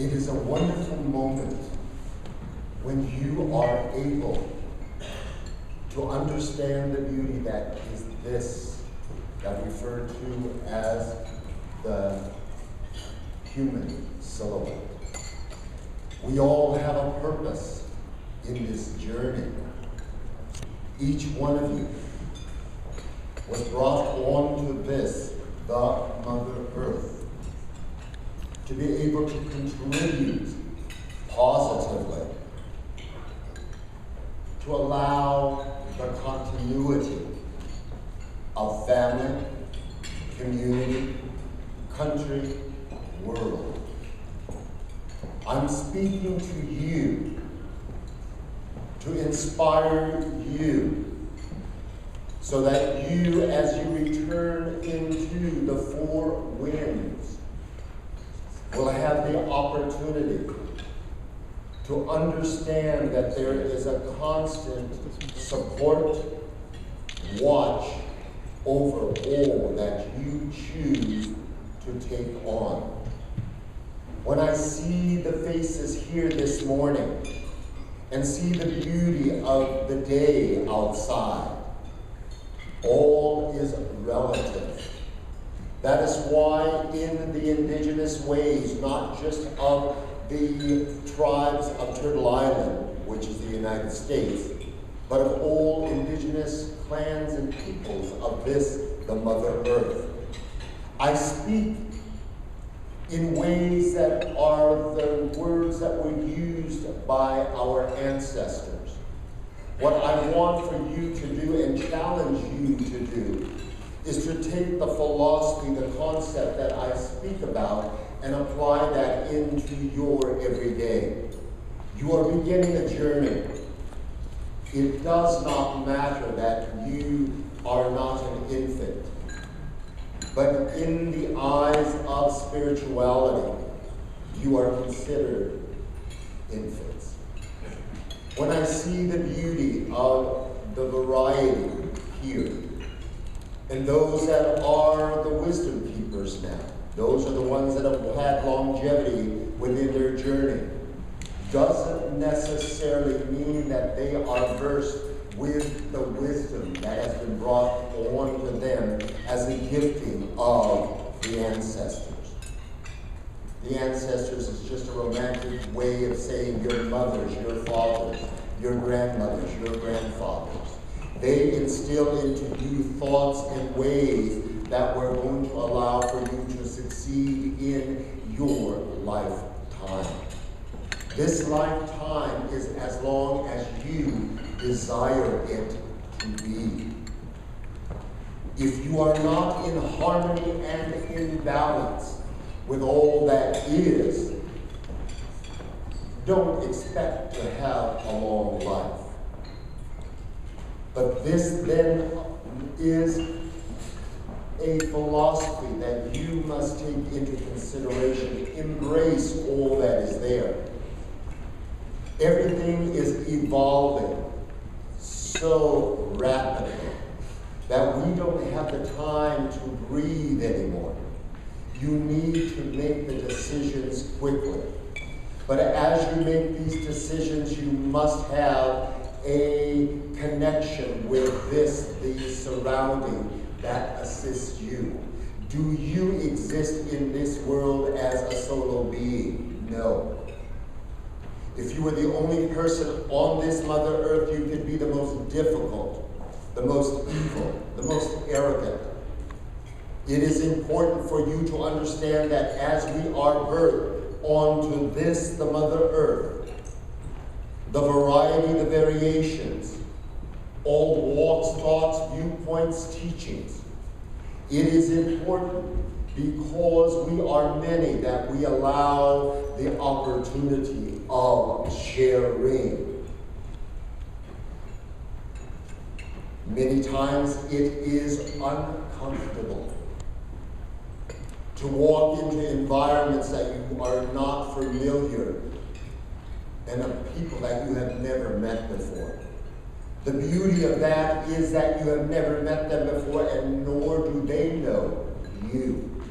It is a wonderful moment when you are able to understand the beauty that is this, that we refer to as the human silhouette. We all have a purpose in this journey. Each one of you was brought onto this, the Mother Earth, to be able to contribute positively, to allow the continuity of family, community, country, world. I'm speaking to you to inspire you so that you, as you return into the four winds, will have the opportunity to understand that there is a constant support, watch over all that you choose to take on. When I see the faces here this morning and see the beauty of the day outside, all is relative. That is why in the indigenous ways, not just of the tribes of Turtle Island, which is the United States, but of all indigenous clans and peoples of this, the Mother Earth, I speak in ways that are the words that were used by our ancestors. What I want for you to do and challenge you to do is to take the philosophy, the concept that I speak about, and apply that into your everyday. You are beginning a journey. It does not matter that you are not an infant, but in the eyes of spirituality, you are considered infants. When I see the beauty of the variety here, and those that are the wisdom keepers now, those are the ones that have had longevity within their journey, doesn't necessarily mean that they are versed with the wisdom that has been brought on to them as a gifting of the ancestors. The ancestors is just a romantic way of saying your mothers, your fathers, your grandmothers, your grandfathers. They instill into you thoughts and ways that were going to allow for you to succeed in your lifetime. This lifetime is as long as you desire it to be. If you are not in harmony and in balance with all that is, don't expect to have a long life. But this then is a philosophy that you must take into consideration. Embrace all that is there. Everything is evolving so rapidly that we don't have the time to breathe anymore. You need to make the decisions quickly. But as you make these decisions, you must have a connection with this, the surrounding that assists you. Do you exist in this world as a solo being? No. If you were the only person on this Mother Earth, you could be the most difficult, the most evil, the most arrogant. It is important for you to understand that as we are birthed onto this, the Mother Earth, the variety, the variations, all walks, thoughts, viewpoints, teachings, it is important because we are many that we allow the opportunity of sharing. Many times it is uncomfortable to walk into environments that you are not familiar and of people that you have never met before. The beauty of that is that you have never met them before, and nor do they know you.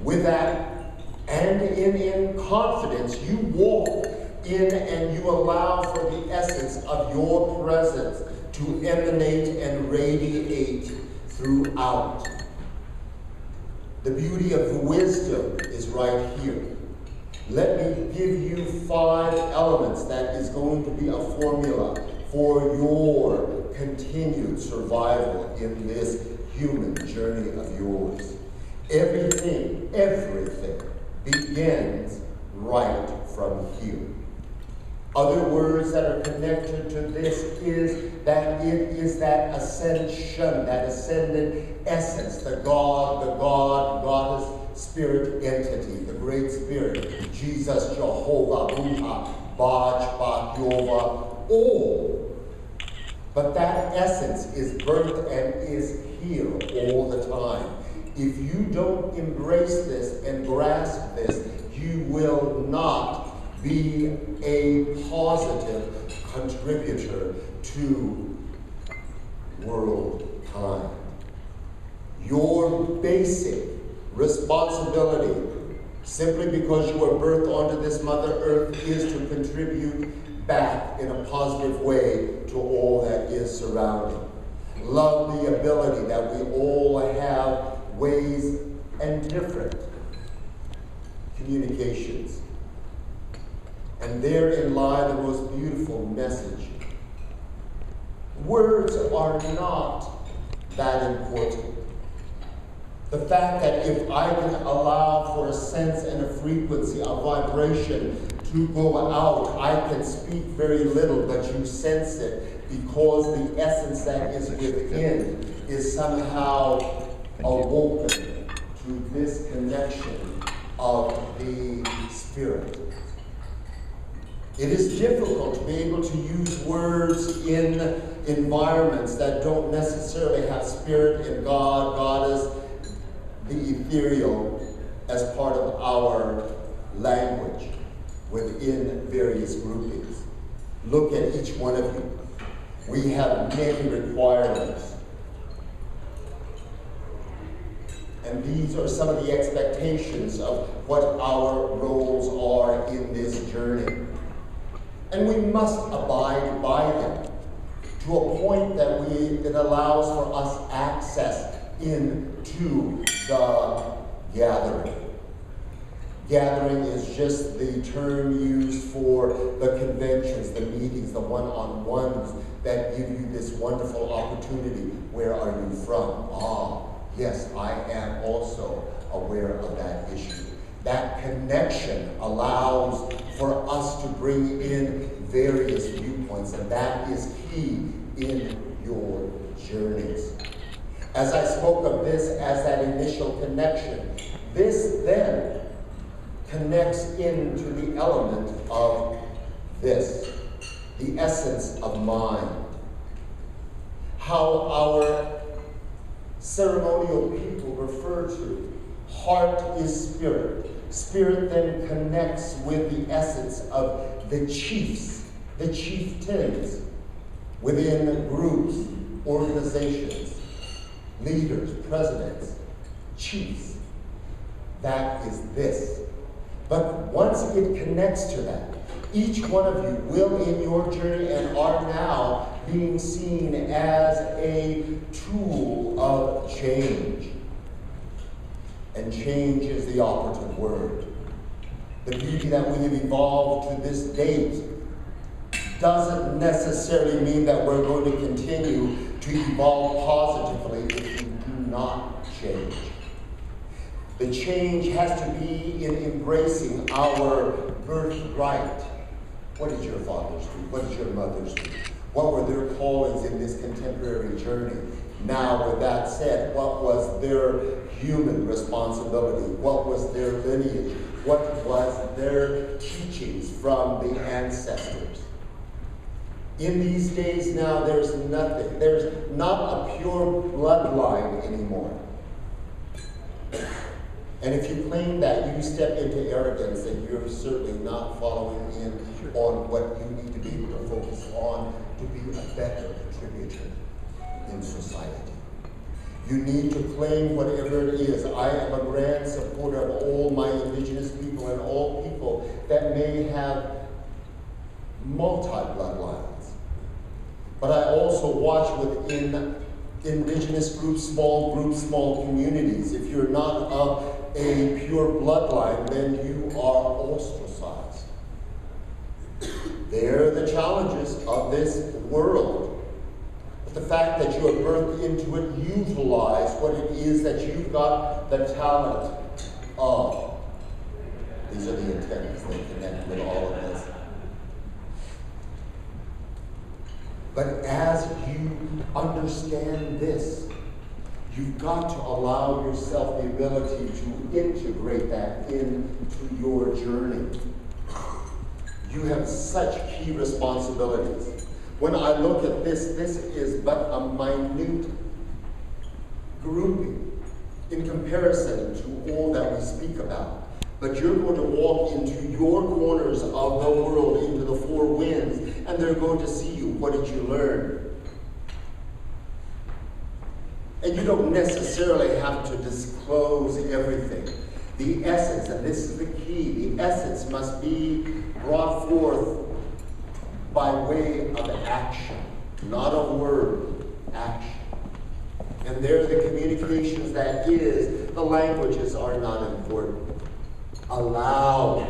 With that, And in confidence, you walk in and you allow for the essence of your presence to emanate and radiate throughout. The beauty of the wisdom is right here. Let me give you 5 elements that is going to be a formula for your continued survival in this human journey of yours. Everything begins right from here. Other words that are connected to this is that it is that ascension, that ascended essence, the Goddess, Spirit entity, the Great Spirit, Jesus, Jehovah, Buddha, Baj, Bak, Yova, all. But that essence is birthed and is here all the time. If you don't embrace this and grasp this, you will not be a positive contributor to world kind. Your basic responsibility, simply because you were birthed onto this Mother Earth, is to contribute back in a positive way to all that is surrounding. Love the ability that we all have ways and different communications. And therein lie the most beautiful message. Words are not that important. The fact that if I can allow for a sense and a frequency, a vibration to go out, I can speak very little, but you sense it because the essence that is within is somehow awoken to this connection of the Spirit. It is difficult to be able to use words in environments that don't necessarily have Spirit and God, Goddess, the ethereal, as part of our language within various groupings. Look at each one of you. We have many requirements. And these are some of the expectations of what our roles are in this journey. And we must abide by them to a point that it allows for us access into the gathering. Gathering is just the term used for the conventions, the meetings, the one-on-ones that give you this wonderful opportunity. Where are you from? Yes, I am also aware of that issue. That connection allows for us to bring in various viewpoints, and that is key in your journeys. As I spoke of this as that initial connection, this then connects into the element of this, the essence of mind. How our ceremonial people refer to heart is spirit. Spirit then connects with the essence of the chiefs, the chieftains within groups, organizations, leaders, presidents, chiefs. That is this. But once it connects to that, each one of you will in your journey and are now being seen as a tool of change. And change is the operative word. The beauty that we have evolved to this date doesn't necessarily mean that we're going to continue to evolve positively if we do not change. The change has to be in embracing our birthright. What did your fathers do? What did your mothers do? What were their callings in this contemporary journey? Now, with that said, what was their human responsibility? What was their lineage? What was their teachings from the ancestors? In these days now, there's nothing. There's not a pure bloodline anymore. And if you claim that, you step into arrogance, and you're certainly not following in on what you need to be able to focus on to be a better contributor in society. You need to claim whatever it is. I am a grand supporter of all my indigenous people and all people that may have multi-bloodlines. But I also watch within indigenous groups, small communities. If you're not of a pure bloodline, then you are ostracized. They're the challenges of this world. But the fact that you are birthed into it, utilize what it is that you've got the talent of. These are the antennas that connect with all of this. But as you understand this, you've got to allow yourself the ability to integrate that into your journey. You have such key responsibilities. When I look at this is but a minute grouping in comparison to all that we speak about. But you're going to walk into your corners of the world, into the four winds, and they're going to see you. What did you learn? And you don't necessarily have to disclose everything. The essence, and this is the key, the essence must be brought forth by way of action, not a word, action. And there the communications that is, the languages are not important. Allow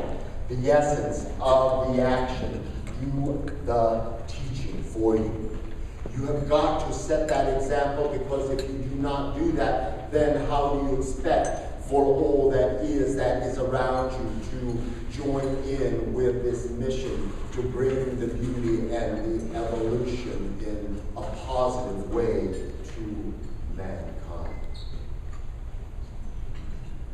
the essence of the action do the teaching for you. You have got to set that example, because if you do not do that, then how do you expect for all that is around you to join in with this mission to bring the beauty and the evolution in a positive way to mankind?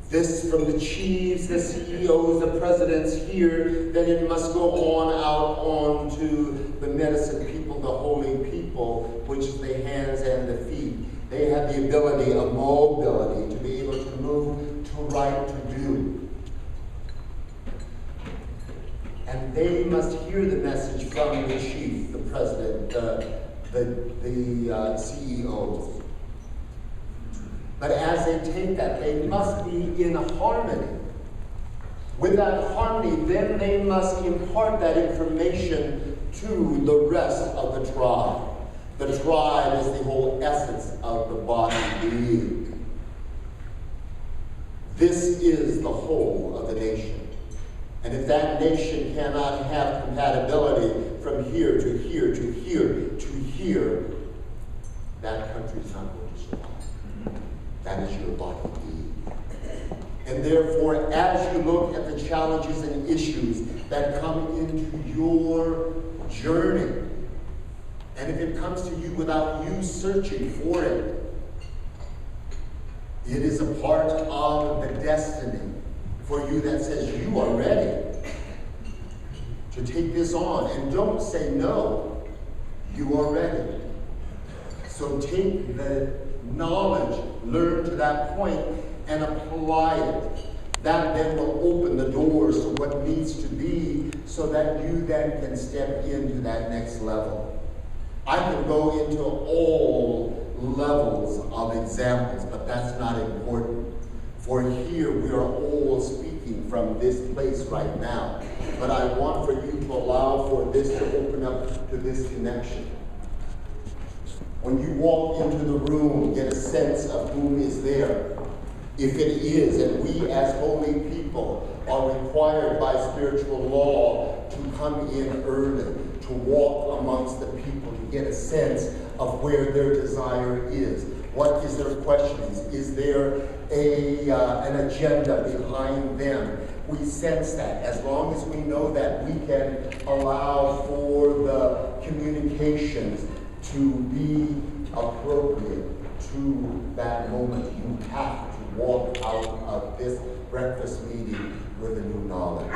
This from the chiefs, the CEOs, the presidents here, then it must go on out on to the medicine people, the holy people, which is the hands and the feet. They have the ability of mobility to be able to move, to write, to do. And they must hear the message from the chief, the president, the CEOs. But as they take that, they must be in harmony. With that harmony, then they must impart that information to the rest of the tribe. The tribe is the whole essence of the body being. This is the whole of the nation. And if that nation cannot have compatibility from here to here to here to here, that country is not going to survive. That is your body being. And therefore, as you look at the challenges and issues that come into your journey, and if it comes to you without you searching for it, it is a part of the destiny for you that says you are ready to take this on. And don't say no, you are ready. So take the knowledge learned to that point and apply it. That then will open the doors to what needs to be so that you then can step into that next level. I can go into all levels of examples, but that's not important. For here we are all speaking from this place right now. But I want for you to allow for this to open up to this connection. When you walk into the room, get a sense of who is there. If it is, and we as holy people are required by spiritual law to come in early, to walk amongst the people, to get a sense of where their desire is. What is their questions? Is there an agenda behind them? We sense that. As long as we know that, we can allow for the communications to be appropriate to that moment. You have to walk out of this breakfast meeting with a new knowledge.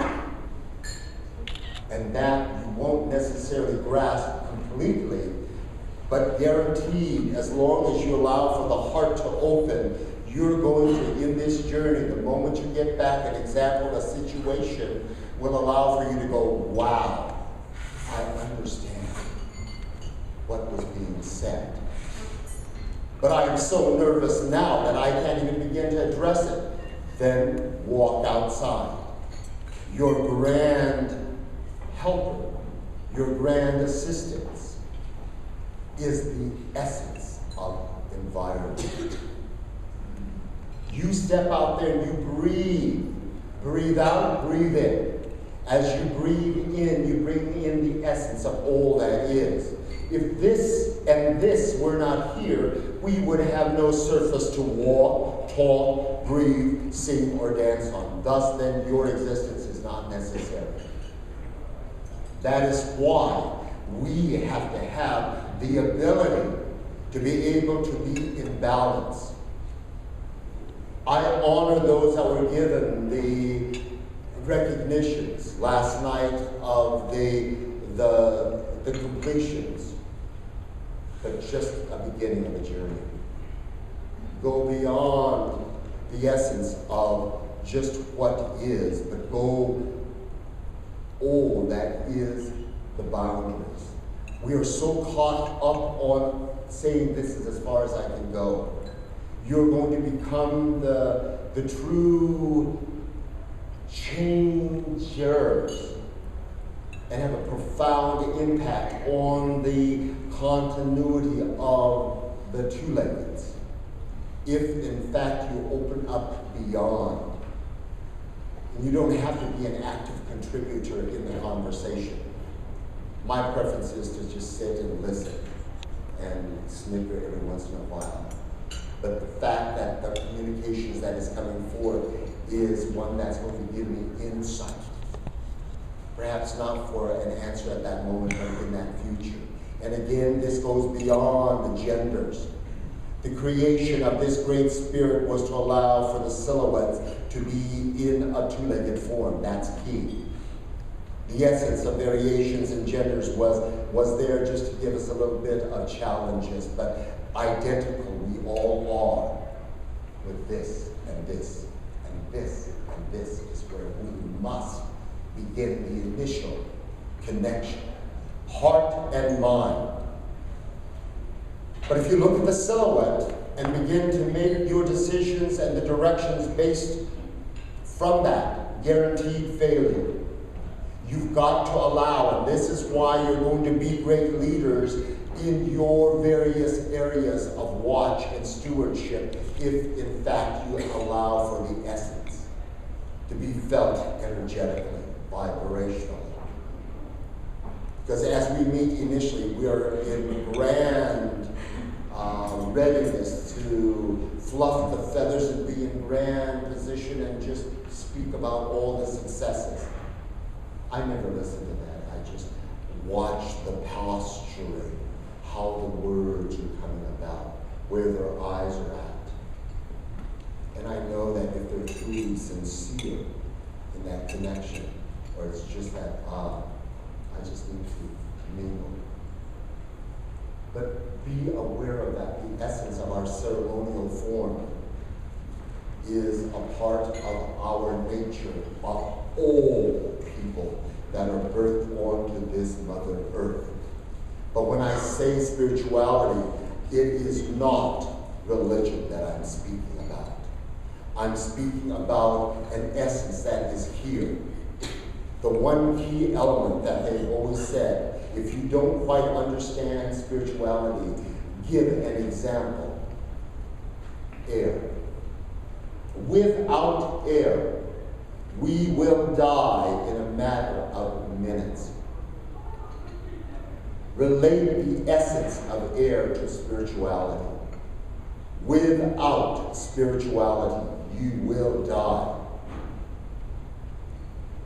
And that you won't necessarily grasp completely, but guaranteed, as long as you allow for the heart to open, you're going to, in this journey, the moment you get back, an example, a situation will allow for you to go, wow, I understand what was being said. but I am so nervous now that I can't even begin to address it. Then walk outside. Your grand helper, your grand assistance is the essence of environment. You step out there and you breathe. Breathe out, breathe in. As you breathe in, you bring in the essence of all that is. If this and this were not here, we would have no surface to walk, talk, breathe, sing, or dance on. Thus, then, your existence is not necessary. That is why we have to have the ability to be able to be in balance. I honor those that were given the recognitions last night of the completions, but just a beginning of a journey. Go beyond the essence of just what is, but go all that is the boundaries. We are so caught up on saying this is as far as I can go. You're going to become the true changers and have a profound impact on the continuity of the two-leggeds. If in fact you open up beyond, and you don't have to be an active contributor in the conversation. My preference is to just sit and listen and snigger every once in a while. But the fact that the communications that is coming forth is one that's going to give me insight. Perhaps not for an answer at that moment, but in that future. And again, this goes beyond the genders. The creation of this great spirit was to allow for the silhouettes to be in a two-legged form. That's key. The essence of variations in genders was there just to give us a little bit of challenges, but identical we all are with this and this and this and this is where we must begin the initial connection, heart and mind. But if you look at the silhouette and begin to make your decisions and the directions based from that, guaranteed failure. You've got to allow, and this is why you're going to be great leaders in your various areas of watch and stewardship, if in fact you allow for the essence to be felt energetically, vibrationally. Because as we meet initially, we are in grand readiness to fluff the feathers and be in grand position and just speak about all the successes. I never listen to that. I just watch the posturing, how the words are coming about, where their eyes are at. And I know that if they're truly sincere in that connection, or it's just that, I just need to mingle. But be aware of that. The essence of our ceremonial form is a part of our nature, of all people that are birthed onto this Mother Earth. But when I say spirituality, it is not religion that I'm speaking about. I'm speaking about an essence that is here. The one key element that they've always said, if you don't quite understand spirituality, give an example. Air. Without air, we will die in a matter of minutes. Relate the essence of air to spirituality. Without spirituality, you will die.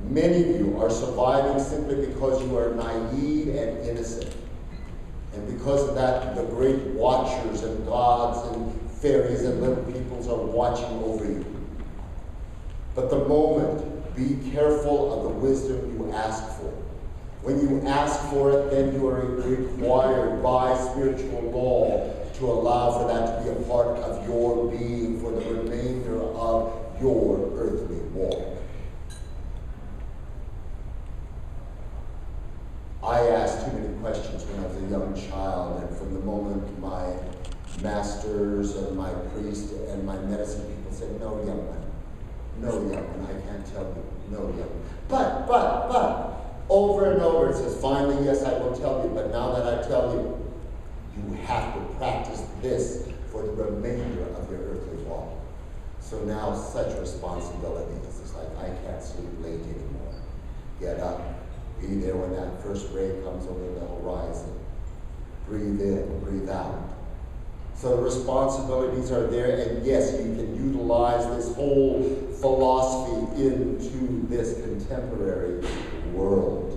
Many of you are surviving simply because you are naive and innocent. And because of that, the great watchers and gods and fairies and little peoples are watching over you. But the moment, be careful of the wisdom you ask for. When you ask for it, then you are required by spiritual law to allow for that to be a part of your being for the remainder of your earthly walk. I asked too many questions when I was a young child, and from the moment my masters and my priest and my medicine people said, no, young man. No, young man, I can't tell you. No, young man. But, over and over it says, finally, yes, I will tell you. But now that I tell you, you have to practice this for the remainder of your earthly walk. So now such responsibilities. It's like, I can't sleep late anymore. Get up. Be there when that first ray comes over the horizon. Breathe in, breathe out. So the responsibilities are there, and yes, you can utilize this whole philosophy into this contemporary world.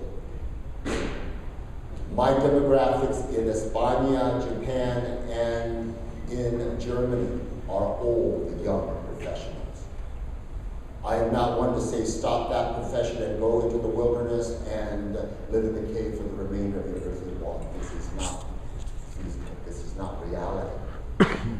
My demographics in España, Japan, and in Germany are all the young professionals. I am not one to say stop that profession and go into the wilderness and live in the cave for the remainder of your earthly walk. This is not reality.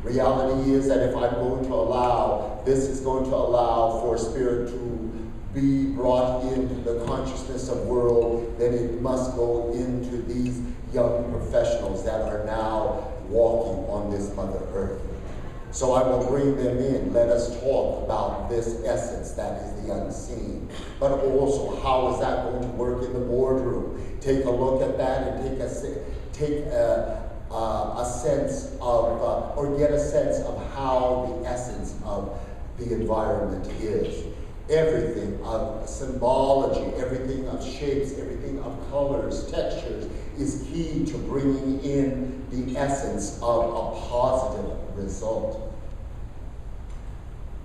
Reality is that if I'm going to allow, this is going to allow for spirit to be brought into the consciousness of world, then it must go into these young professionals that are now walking on this Mother Earth. So I will bring them in. Let us talk about this essence that is the unseen. But also, how is that going to work in the boardroom? Take a look at that and get a sense of, or get a sense of how the essence of the environment is. Everything of symbology, everything of shapes, everything of colors, textures is key to bringing in the essence of a positive result.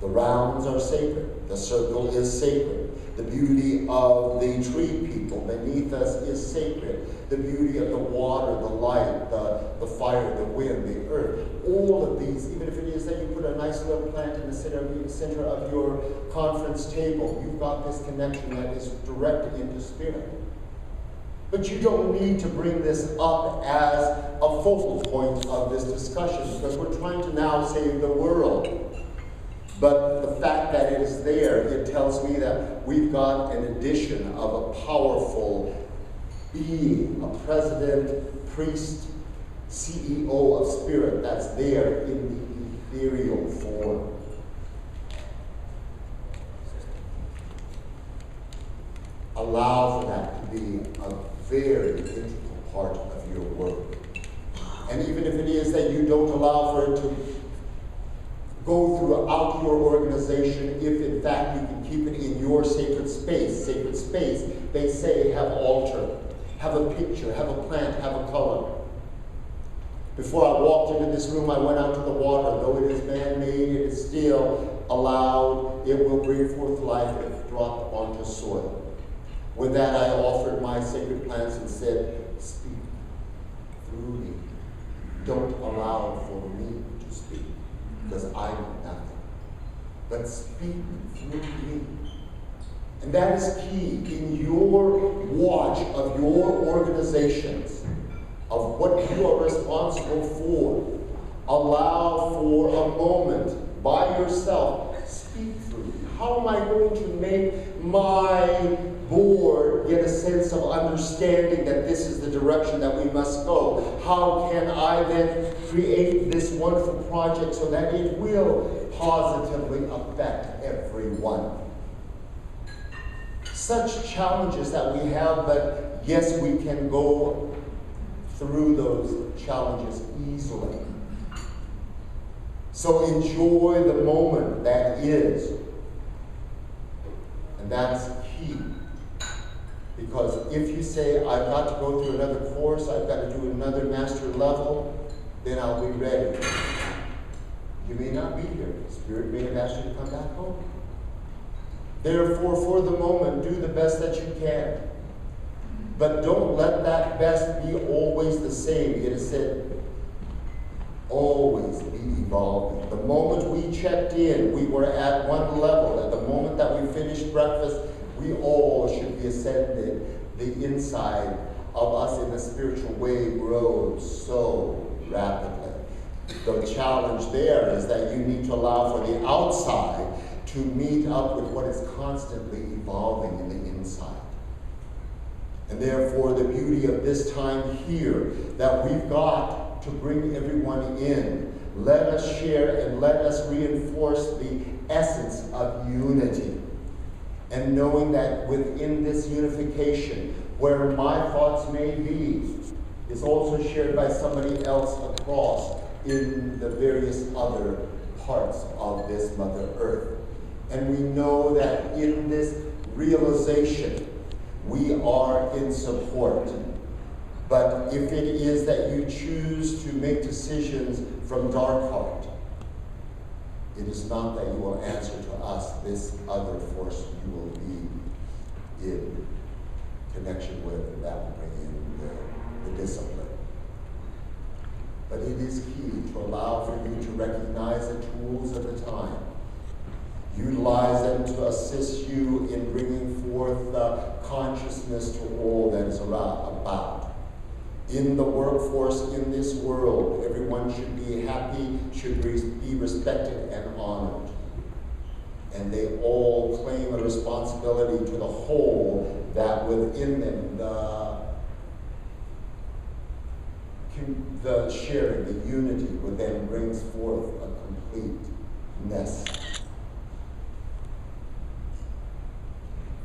The rounds are sacred. The circle is sacred. The beauty of the tree people beneath us is sacred. The beauty of the water, the light, the fire, the wind, the earth. All of these, even if it is that you put a nice little plant in the center of your conference table, you've got this connection that is directed into spirit. But you don't need to bring this up as a focal point of this discussion, because we're trying to now save the world. But the fact that it is there, it tells me that we've got an addition of a powerful being, a president, priest, CEO of spirit that's there in the ethereal form. Allow for that to be a very integral part of your work. And even if it is that you don't allow for it to go throughout your organization, if in fact you can keep it in your sacred space, they say have altar, have a picture, have a plant, have a color. Before I walked into this room, I went out to the water. Though it is man-made, it is still allowed. It will bring forth life if dropped onto soil. With that, I offered my sacred plants and said, speak through me. Don't allow for me to speak, because I know nothing. But speak through me. And that is key in your watch of your organizations, of what you are responsible for. Allow for a moment by yourself. Speak through me. How am I going to make my board get a sense of understanding that this is the direction that we must go? How can I then create this wonderful project so that it will positively affect everyone? Such challenges that we have, but yes, we can go through those challenges easily. So enjoy the moment that is. And that's key. Because if you say, I've got to go through another course, I've got to do another master level, then I'll be ready. You may not be here. Spirit may have asked you to come back home. Therefore, for the moment, do the best that you can. But don't let that best be always the same. It is said, always be evolving. The moment we checked in, we were at one level. At the moment that we finished breakfast, we all should be ascended. The inside of us in the spiritual way grows so rapidly. The challenge there is that you need to allow for the outside to meet up with what is constantly evolving in the inside. And therefore, the beauty of this time here, that we've got to bring everyone in. Let us share and let us reinforce the essence of unity. And knowing that within this unification, where my thoughts may be, is also shared by somebody else across in the various other parts of this Mother Earth. And we know that in this realization, we are in support. But if it is that you choose to make decisions from dark heart, it is not that you will answer to us. This other force you will be in connection with, and that will bring in the discipline. But it is key to allow for you to recognize the tools of the time. Utilize them to assist you in bringing forth consciousness to all that is about. In the workforce, in this world, everyone should be happy, should be respected and honored. And they all claim a responsibility to the whole that within them, the sharing, the unity with them brings forth a completeness.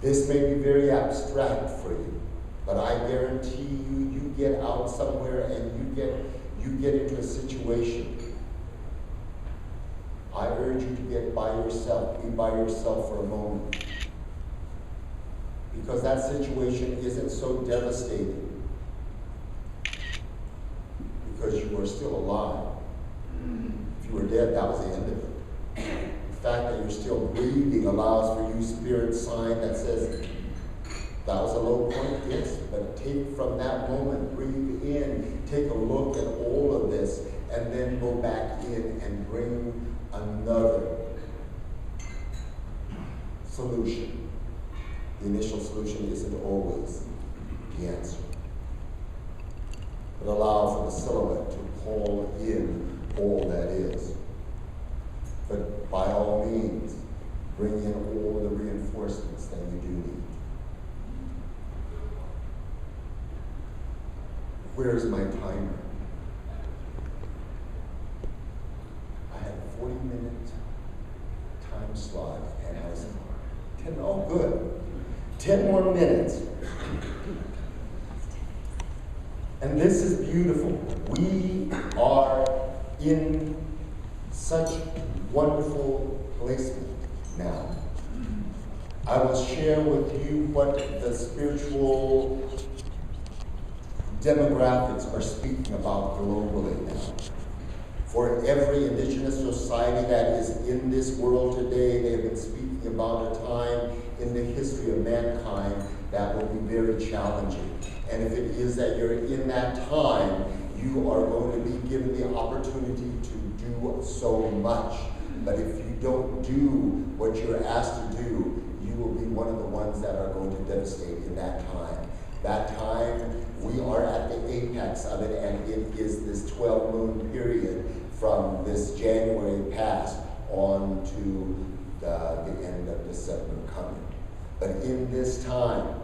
This may be very abstract for you, but I guarantee you, you get out somewhere and you get into a situation. I urge you to get by yourself, be by yourself for a moment. Because that situation isn't so devastating. Because you are still alive. If you were dead, that was the end of it. The fact that you're still breathing allows for you spirit sign that says, that was a low point, yes, but take from that moment, breathe in, take a look at all of this, and then go back in and bring another solution. The initial solution isn't always the answer. But allow for the silhouette to call in all that is. But by all means, bring in all the reinforcements that you do need. Where's my timer? I had a 40-minute time slot, and I was 10, oh good, 10 more minutes. And this is beautiful. We are in such wonderful placement now. I will share with you what the spiritual demographics are speaking about globally now. For every indigenous society that is in this world today, they have been speaking about a time in the history of mankind that will be very challenging. And if it is that you're in that time, you are going to be given the opportunity to do so much. But if you don't do what you're asked to do, you will be one of the ones that are going to devastate in that time. That time, we are at the apex of it, and it is this 12-moon period from this January past on to the end of December coming. But in this time,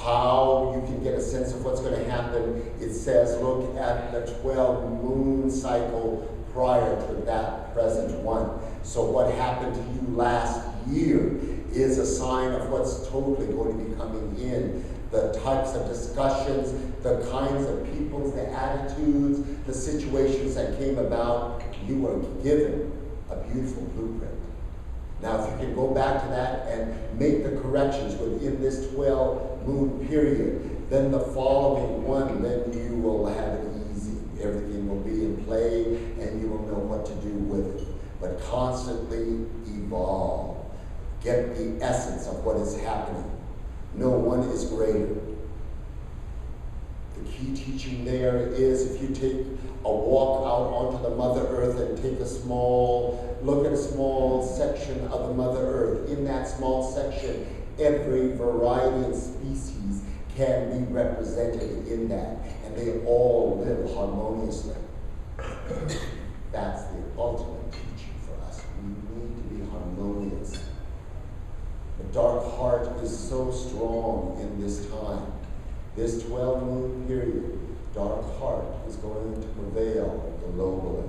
how you can get a sense of what's going to happen, it says, look at the 12-moon cycle prior to that present one. So what happened to you last year is a sign of what's totally going to be coming in. The types of discussions, the kinds of people, the attitudes, the situations that came about, you were given a beautiful blueprint. Now, if you can go back to that and make the corrections within this 12-moon period, then the following one, then you will have it easy. Everything will be in play, and you will know what to do with it. But constantly evolve. Get the essence of what is happening. No one is greater. The key teaching there is if you take a walk out onto the Mother Earth and take look at a small section of the Mother Earth. In that small section, every variety and species can be represented in that, and they all live harmoniously. That's the ultimate teaching for us. We need to be harmonious. The dark heart is so strong in this time. This 12-moon period, dark heart is going to prevail globally.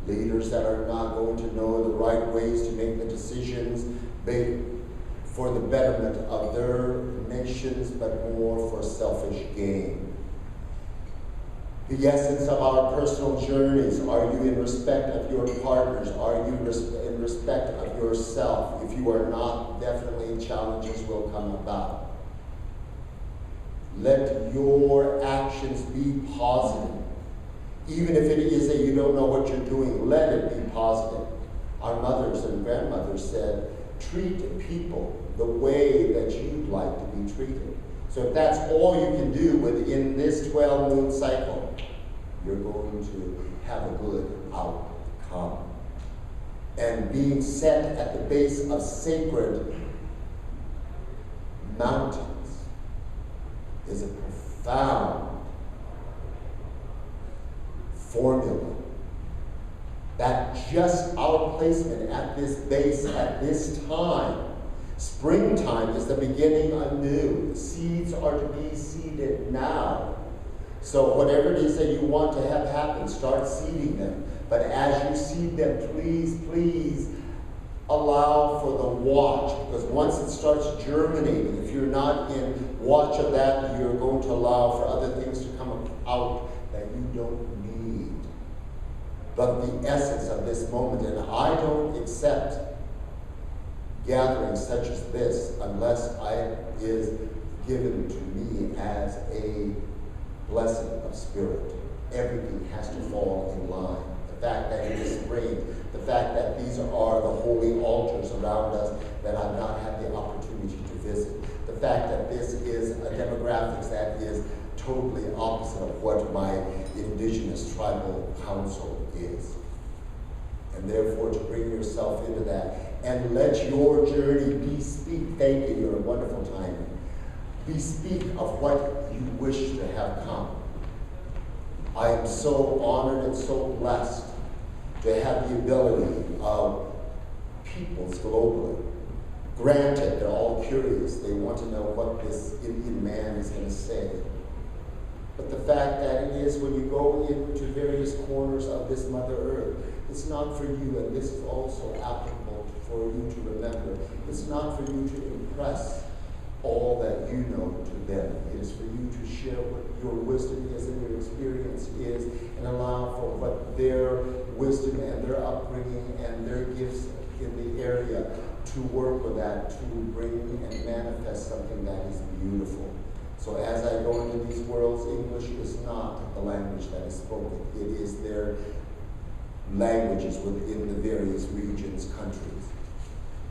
Leaders that are not going to know the right ways to make the decisions for the betterment of their nations, but more for selfish gain. The essence of our personal journeys: are you in respect of your partners? Are you in respect of yourself? If you are not, definitely challenges will come about. Let your actions be positive. Even if it is that you don't know what you're doing, let it be positive. Our mothers and grandmothers said, treat people the way that you'd like to be treated. So if that's all you can do within this 12-moon cycle, you're going to have a good outcome. And being set at the base of sacred mountains is a profound formula that just our placement at this base at this time, springtime, is the beginning anew. Seeds are to be seeded now. So whatever it is that you want to have happen, start seeding them. But as you seed them, please allow for the watch, because once it starts germinating, if you're not in watch of that, you're going to allow for other things to come out that you don't need. But the essence of this moment, and I don't accept gatherings such as this unless it is given to me as a blessing of spirit. Everything has to fall in line. The fact that it is spring, the fact that these are the holy altars around us that I've not had the opportunity to visit, the fact that this is a demographics that is totally opposite of what my indigenous tribal council is. And therefore to bring yourself into that and let your journey bespeak, thank you, you're a wonderful timing, bespeak of what you wish to have come. I am so honored and so blessed to have the ability of peoples globally. Granted, they're all curious. They want to know what this Indian man is going to say. But the fact that it is, when you go into various corners of this Mother Earth, it's not for you, and this is also applicable for you to remember. It's not for you to impress all that you know to them. It is for you to share what your wisdom is and your experience is, and allow for what their wisdom and their upbringing and their gifts in the area to work with that, to bring and manifest something that is beautiful. So as I go into these worlds, English is not the language that is spoken. It is their languages within the various regions, countries.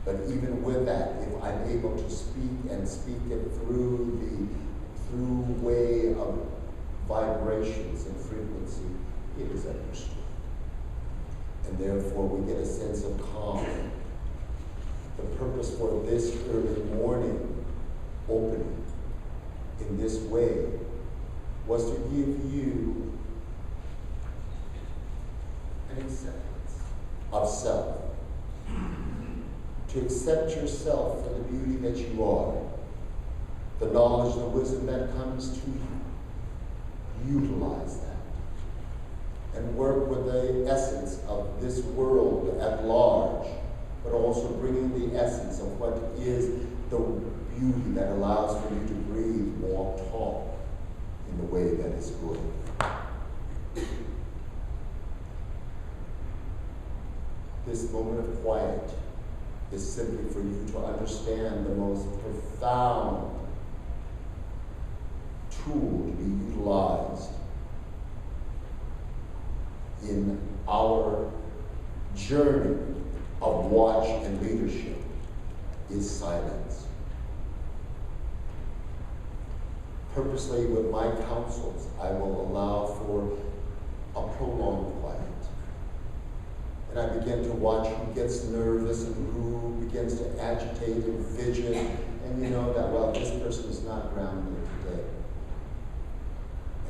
But even with that, if I'm able to speak and speak it through way of vibrations and frequency, it is understood. And therefore we get a sense of calm. The purpose for this early morning opening in this way was to give you an acceptance of self. To accept yourself for the beauty that you are, the knowledge, the wisdom that comes to you. Utilize that and work with the essence of this world at large, but also bringing the essence of what is the beauty that allows for you to breathe, walk, talk in the way that is good. This moment of quiet is simply for you to understand the most profound tool to be utilized in our journey of watch and leadership is silence. Purposely with my counsels, I will allow for a prolonged quiet. And I begin to watch who gets nervous and who begins to agitate and fidget. And you know that, well, this person is not grounded today.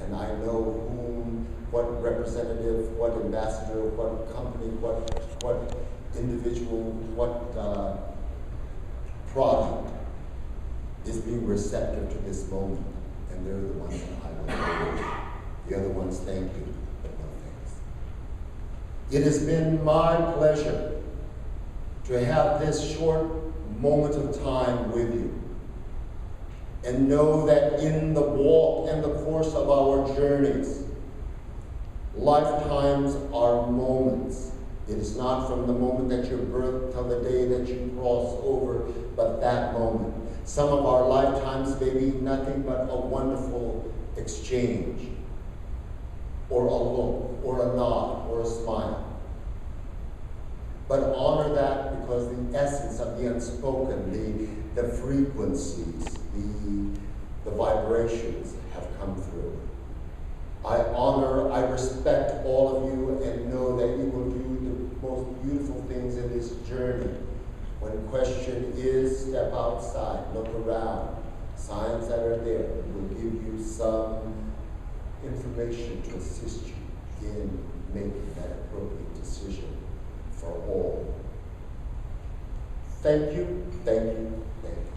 And I know whom, what representative, what ambassador, what company, what individual, what product is being receptive to this moment. And they're the ones that I will. The other ones, thank you, but no thanks. It has been my pleasure to have this short moment of time with you, and know that in the walk and the course of our journeys, lifetimes are moments. It is not from the moment that you're birthed till the day that you cross over, but that moment. Some of our lifetimes may be nothing but a wonderful exchange, or a look, or a nod, or a smile. But honor that, because the essence of the unspoken, the frequencies, the vibrations have come through. I honor, I respect all of you, and know that you will do the most beautiful things in this journey. When question is, step outside, look around. Signs that are there will give you some information to assist you in making that appropriate decision for all. Thank you, thank you, thank you.